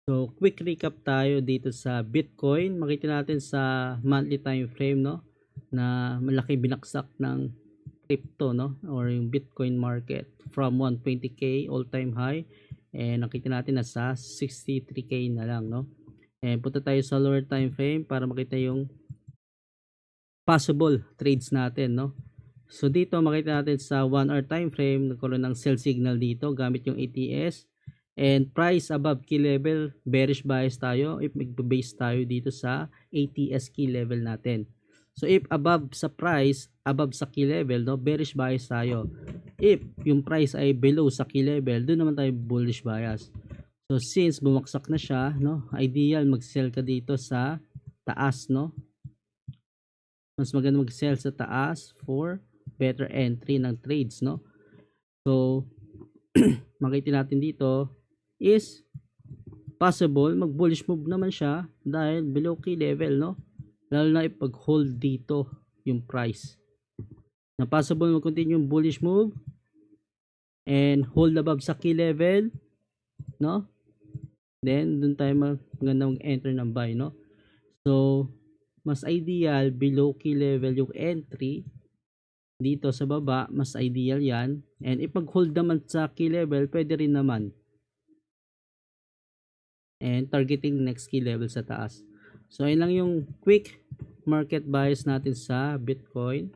So, quick recap tayo dito sa Bitcoin. Makita natin sa monthly time frame, no, na malaki binaksak ng crypto, no, or yung Bitcoin market from 120k all-time high, and nakita natin na sa 63k na lang, no. And punta tayo sa lower time frame para makita yung possible trades natin, no. So dito makita natin sa 1 hour time frame nagkaroon ng sell signal dito gamit yung ATS, and price above key level, bearish bias tayo if magbe-base tayo dito sa ATS key level natin. So if above sa price, above sa key level, no, bearish bias tayo. If yung price ay below sa key level, doon naman tayo bullish bias. So since bumaksak na siya, no, ideal mag-sell ka dito sa taas, no. Mas maganda mag-sell sa taas for better entry ng trades, no. So makita natin dito is possible mag bullish move naman siya dahil below key level, no, lalo na ipag hold dito yung price, na possible mag continue yung bullish move and hold above sa key level, no, then dun tayo maganda mag enter ng buy, no. So mas ideal below key level yung entry dito sa baba, mas ideal yan. And ipag-hold naman sa key level, pwede rin naman. And targeting next key level sa taas. So, ayun lang yung quick market bias natin sa Bitcoin.